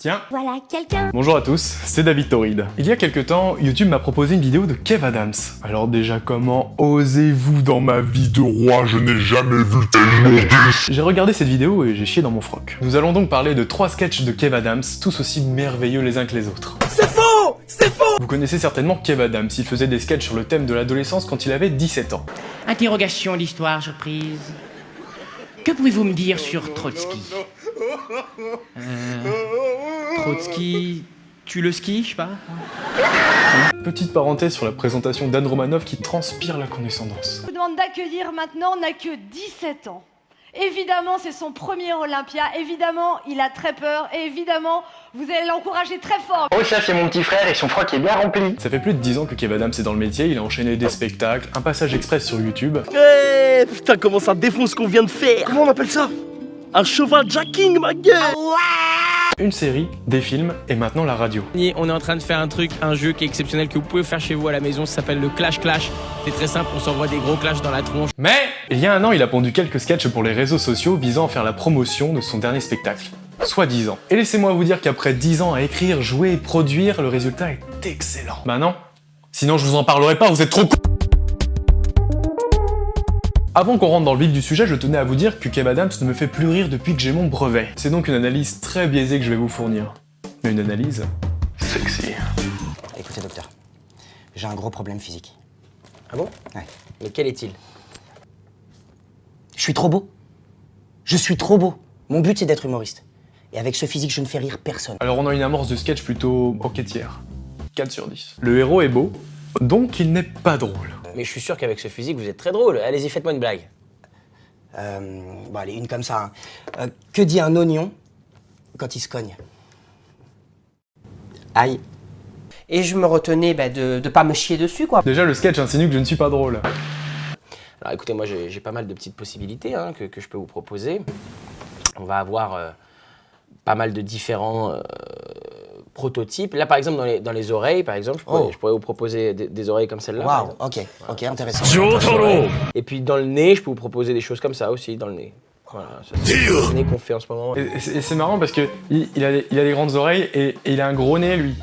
Tiens. Voilà quelqu'un. Bonjour à tous, c'est David Torrid. Il y a quelques temps, YouTube m'a proposé une vidéo de Kev Adams. Alors déjà, comment osez-vous dans ma vie de roi, je n'ai jamais vu tel journée. J'ai regardé cette vidéo et j'ai chié dans mon froc. Nous allons donc parler de 3 sketchs de Kev Adams, tous aussi merveilleux les uns que les autres. C'est faux! C'est faux! Vous connaissez certainement Kev Adams, il faisait des sketchs sur le thème de l'adolescence quand il avait 17 ans. Interrogation d'histoire surprise. Que pouvez-vous me dire sur Trotsky? Trotsky... Tu le skis, je sais pas. Petite parenthèse sur la présentation d'Anne Romanoff qui transpire la condescendance. Je vous demande d'accueillir maintenant, n'a que 17 ans. Évidemment, c'est son premier Olympia, évidemment, il a très peur, et évidemment, vous allez l'encourager très fort. Oh, ça c'est mon petit frère et son froc est bien rempli. Ça fait plus de 10 ans que Kev Adams est dans le métier, il a enchaîné des spectacles, un passage express sur YouTube. Eh, putain, comment ça défonce ce qu'on vient de faire? Comment on appelle ça? Un cheval jacking, ma gueule! Une série, des films et maintenant la radio. On est en train de faire un jeu qui est exceptionnel que vous pouvez faire chez vous à la maison, ça s'appelle le Clash Clash. C'est très simple, on s'envoie des gros clashs dans la tronche. Mais il y a un an, il a pondu quelques sketchs pour les réseaux sociaux visant à faire la promotion de son dernier spectacle. Soit 10 ans. Et laissez-moi vous dire qu'après 10 ans à écrire, jouer et produire, le résultat est excellent. Bah non. Sinon je vous en parlerai pas, vous êtes trop con. Avant qu'on rentre dans le vif du sujet, je tenais à vous dire que Kev Adams ne me fait plus rire depuis que j'ai mon brevet. C'est donc une analyse très biaisée que je vais vous fournir. Mais une analyse sexy. Écoutez, docteur, j'ai un gros problème physique. Ah bon? Ouais. Mais quel est-il? Je suis trop beau. Je suis trop beau. Mon but, c'est d'être humoriste. Et avec ce physique, je ne fais rire personne. Alors on a une amorce de sketch plutôt enquêtière. 4 sur 10. Le héros est beau, donc il n'est pas drôle. Mais je suis sûr qu'avec ce physique, vous êtes très drôle. Allez-y, faites-moi une blague. Bon, allez, une comme ça. Hein. Que dit un oignon quand il se cogne? Aïe. Et je me retenais de pas me chier dessus, quoi. Déjà le sketch insinue que je ne suis pas drôle. Alors écoutez, moi j'ai pas mal de petites possibilités hein, que je peux vous proposer. On va avoir pas mal de différents prototypes. Là par exemple dans les oreilles, par exemple, je pourrais vous proposer des oreilles comme celle-là. Waouh, ok, intéressant. Et puis dans le nez, je peux vous proposer des choses comme ça aussi, dans le nez. Voilà, c'est le nez qu'on fait en ce moment. Et c'est marrant parce que il a des grandes oreilles et il a un gros nez lui.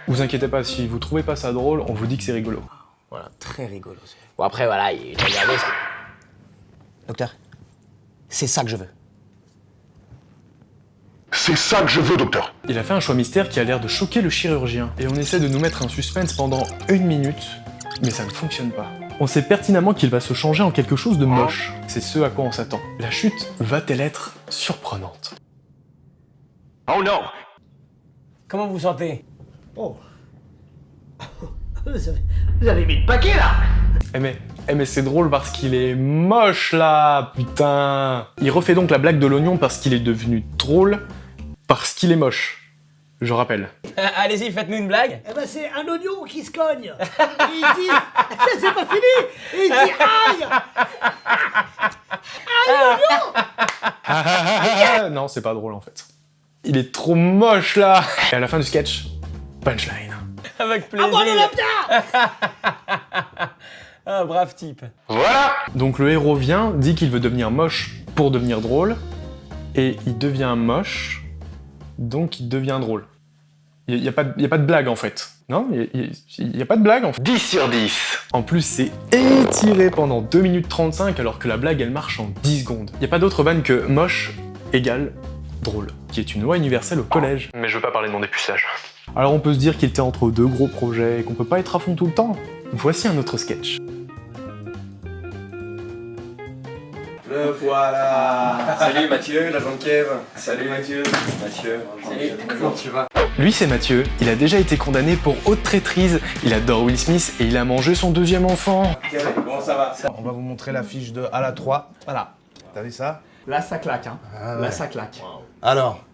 Vous inquiétez pas, si vous trouvez pas ça drôle, on vous dit que c'est rigolo. Voilà. Très rigolo. Bon après voilà, regardez ce que... Docteur, c'est ça que je veux. C'est ça que je veux, docteur. Il a fait un choix mystère qui a l'air de choquer le chirurgien. Et on essaie de nous mettre un suspense pendant 1 minute, mais ça ne fonctionne pas. On sait pertinemment qu'il va se changer en quelque chose de moche. C'est ce à quoi on s'attend. La chute va-t-elle être surprenante? Oh non. Comment vous vous sentez? Oh. Vous avez mis le paquet, là! mais c'est drôle parce qu'il est moche là, putain. Il refait donc la blague de l'oignon parce qu'il est devenu drôle, parce qu'il est moche. Je rappelle. Allez-y, faites-nous une blague. Eh ben, c'est un oignon qui se cogne. Et il dit... C'est pas fini. Et il dit... Aïe! Non, c'est pas drôle en fait. Il est trop moche là. Et à la fin du sketch, punchline. Avec plaisir. Ah, bon, l'Olympia! Ah, brave type. Voilà. Donc le héros vient, dit qu'il veut devenir moche pour devenir drôle, et il devient moche, donc il devient drôle. Il y a pas de blague en fait. Non, il y a pas de blague en fait. 10 sur 10. En plus, c'est étiré pendant 2 minutes 35 alors que la blague elle marche en 10 secondes. Il y a pas d'autre vanne que moche égale drôle, qui est une loi universelle au collège. Mais je veux pas parler de mon dépucelage. Alors on peut se dire qu'il était entre 2 gros projets et qu'on peut pas être à fond tout le temps. Voici un autre sketch. Le voilà. Salut Mathieu, l'agent de Kev. Salut Mathieu. Mathieu. Salut. Comment tu vas? Lui c'est Mathieu, il a déjà été condamné pour haute traîtrise, il adore Will Smith et il a mangé son 2e enfant. Comment ça va? On va vous montrer la fiche de à la 3. Voilà. T'as vu ça? Là ça claque hein. Ah ouais. Là ça claque. Alors,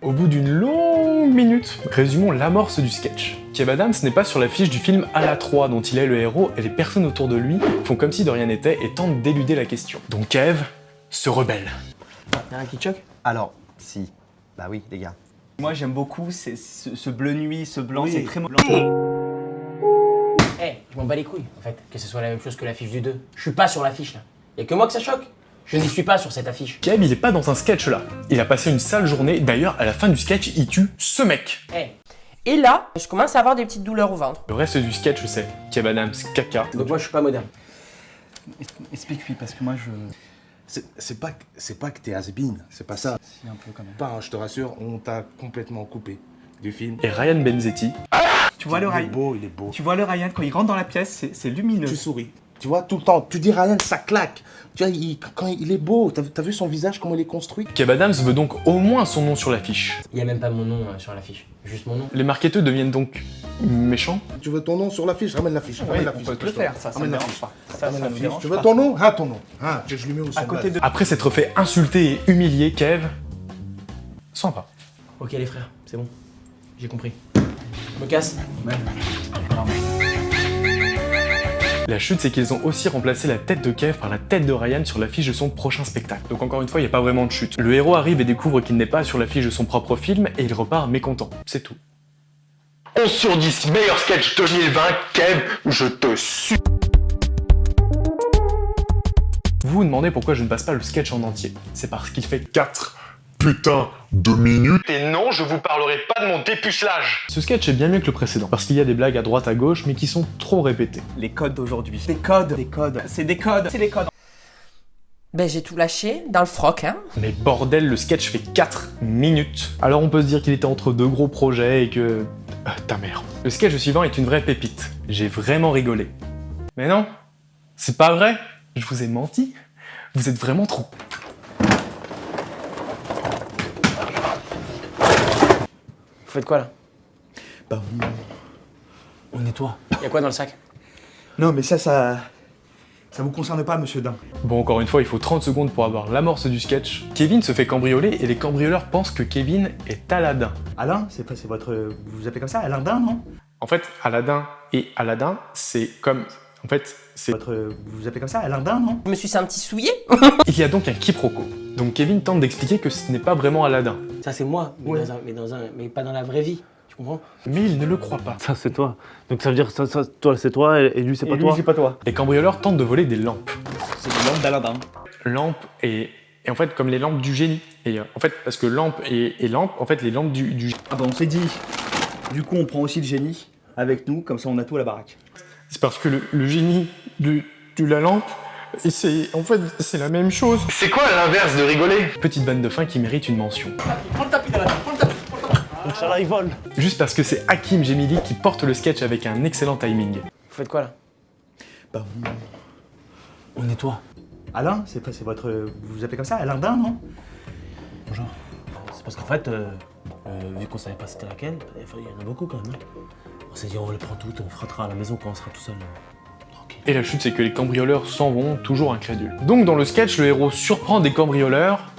Au bout d'une longue minute, résumons l'amorce du sketch. Kev Adams n'est pas sur la fiche du film À la 3 dont il est le héros et les personnes autour de lui font comme si de rien n'était et tentent d'éluder la question. Donc Kev se rebelle. Y'a un qui te choque? Alors, si. Bah oui, les gars. Moi j'aime beaucoup ce bleu nuit, ce blanc, Oui. c'est très... Je m'en bats les couilles, en fait, que ce soit la même chose que la fiche du 2. Je suis pas sur la fiche, là. Y'a que moi que ça choque. Je n'y suis pas sur cette affiche. Kev, il est pas dans un sketch là. Il a passé une sale journée. D'ailleurs, à la fin du sketch, il tue ce mec. Hey. Et là, je commence à avoir des petites douleurs au ventre. Le reste du sketch, c'est Kev Adams caca. Donc moi, je suis pas moderne. Explique-lui, parce que moi, c'est pas que t'es has-been, c'est pas ça. Si, un peu quand même. Pas, je te rassure, on t'a complètement coupé du film. Et Ryan Benzetti. Tu vois le Ryan. Il est beau. Tu vois le Ryan, quand il rentre dans la pièce, c'est lumineux. Tu souris. Tu vois, tout le temps, tu dis Ryan, ça claque. Tu vois, quand il est beau, t'as vu son visage, comment il est construit? Kev Adams veut donc au moins son nom sur l'affiche. Il y a même pas mon nom sur l'affiche. Juste mon nom. Les marketeurs deviennent donc méchants. Tu veux ton nom sur l'affiche? Ramène l'affiche. Oui, on peut le faire, ça me dérange pas. Ça me dérange Tu pas. veux ton nom? Ah, ton nom. Ah, je lui mets au À sondage. côté de... Après s'être fait insulter et humilier, Kev... sympa. Ok les frères, c'est bon. J'ai compris. Je me casse. La chute, c'est qu'ils ont aussi remplacé la tête de Kev par la tête de Ryan sur l'affiche de son prochain spectacle. Donc encore une fois, il n'y a pas vraiment de chute. Le héros arrive et découvre qu'il n'est pas sur l'affiche de son propre film et il repart mécontent. C'est tout. 11 sur 10, meilleur sketch 2020, Kev, je te suis. Vous vous demandez pourquoi je ne passe pas le sketch en entier. C'est parce qu'il fait 4 Putain, 2 minutes. Et non, je vous parlerai pas de mon dépucelage. Ce sketch est bien mieux que le précédent, parce qu'il y a des blagues à droite à gauche, mais qui sont trop répétées. Les codes d'aujourd'hui. Les codes. C'est des codes. C'est des codes. Ben j'ai tout lâché dans le froc, hein. Mais bordel, le sketch fait 4 minutes. Alors on peut se dire qu'il était entre deux gros projets et que... ta mère. Le sketch suivant est une vraie pépite. J'ai vraiment rigolé. Mais non, c'est pas vrai. Je vous ai menti. Vous êtes vraiment trop. Vous faites quoi là? Bah, on nettoie. Y'a quoi dans le sac? Non, mais ça vous concerne pas, monsieur Dain. Bon, encore une fois, il faut 30 secondes pour avoir l'amorce du sketch. Kevin se fait cambrioler et les cambrioleurs pensent que Kevin est Aladdin. Alain, c'est votre... Vous vous appelez comme ça, Alain Dain, non? En fait, Aladdin et Aladdin, c'est comme... En fait, c'est... Vous vous appelez comme ça, Alain Dain, non? Je me suis senti souillée. Il y a donc un quiproquo. Donc Kevin tente d'expliquer que ce n'est pas vraiment Aladdin. Ça c'est moi, mais, Ouais. mais pas dans la vraie vie. Tu comprends? Mais il ne le croit pas. Ça, c'est toi. Donc ça veut dire que toi, c'est toi et lui, c'est pas Et lui, toi. c'est pas toi. Les cambrioleurs tentent de voler des lampes. C'est le nom d'Alain Dain. Lampes et en fait, comme les lampes du génie. Et en fait, parce que lampe et lampe, en fait, les lampes du... Ah bah on s'est dit. Du coup, on prend aussi le génie avec nous, comme ça on a tout à la baraque. C'est parce que le génie de la lampe, et c'est... En fait, c'est la même chose. C'est quoi l'inverse de rigoler? Petite vanne de fin qui mérite une mention. Prends le tapis, Alain, prends le tapis. Inch'Allah, il vole. Juste parce que c'est Hakim Gemili qui porte le sketch avec un excellent timing. Vous faites quoi là? Bah, On nettoie. Alain, c'est votre... Vous vous appelez comme ça, Alain Dain, non? Bonjour. C'est parce qu'en fait, vu qu'on savait pas c'était laquelle, il y en a beaucoup quand même. Hein. On s'est dit, on les prend toutes, on frottera à la maison quand on sera tout seul. Tranquille. Et la chute, c'est que les cambrioleurs s'en vont, toujours incrédules. Donc dans le sketch, le héros surprend des cambrioleurs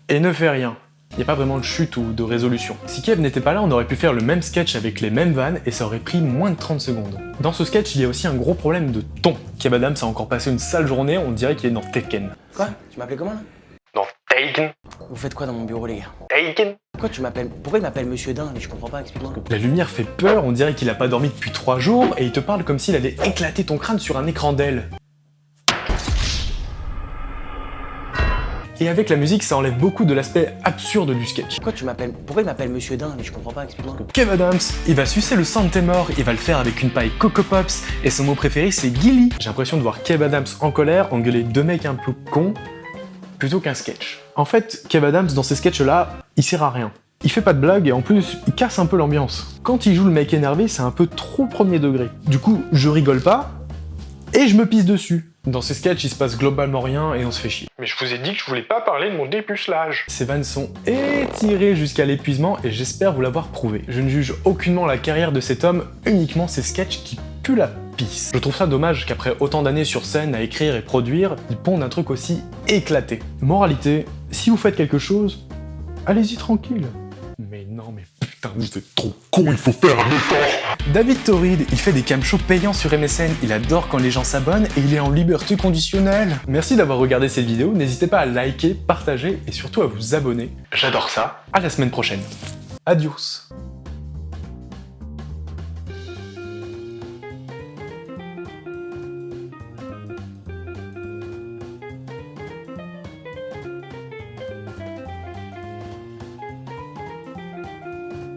et ne fait rien. Il n'y a pas vraiment de chute ou de résolution. Si Kev n'était pas là, on aurait pu faire le même sketch avec les mêmes vannes et ça aurait pris moins de 30 secondes. Dans ce sketch, il y a aussi un gros problème de ton. Kev Adams a encore passé une sale journée, on dirait qu'il est dans Tekken. Quoi? Tu m'appelais comment là? Dans Taken. Vous faites quoi dans mon bureau les gars? Taken. Pourquoi il m'appelle Monsieur Dain? Mais je comprends pas, explique-moi. La lumière fait peur, on dirait qu'il a pas dormi depuis 3 jours et il te parle comme s'il allait éclater ton crâne sur un écran d'aile. Et avec la musique, ça enlève beaucoup de l'aspect absurde du sketch. Pourquoi il m'appelle Monsieur Dain? Mais je comprends pas, explique-moi. Kev Adams, il va sucer le sang de tes morts, il va le faire avec une paille Coco Pops, et son mot préféré c'est Gilly. J'ai l'impression de voir Kev Adams en colère engueuler deux mecs un peu cons, plutôt qu'un sketch. En fait, Kev Adams dans ces sketchs-là, il sert à rien. Il fait pas de blagues et en plus, il casse un peu l'ambiance. Quand il joue le mec énervé, c'est un peu trop premier degré. Du coup, je rigole pas, et je me pisse dessus. Dans ces sketchs, il se passe globalement rien et on se fait chier. Mais je vous ai dit que je voulais pas parler de mon dépucelage. Ces vannes sont étirées jusqu'à l'épuisement et j'espère vous l'avoir prouvé. Je ne juge aucunement la carrière de cet homme, uniquement ses sketchs qui puent la pisse. Je trouve ça dommage qu'après autant d'années sur scène à écrire et produire, il pondent un truc aussi éclaté. Moralité, si vous faites quelque chose, allez-y tranquille. Mais non, mais putain, vous êtes trop con, il faut faire un effort. David Torrid, il fait des cam shows payants sur MSN, il adore quand les gens s'abonnent et il est en liberté conditionnelle. Merci d'avoir regardé cette vidéo, n'hésitez pas à liker, partager et surtout à vous abonner. J'adore ça. À la semaine prochaine. Adios.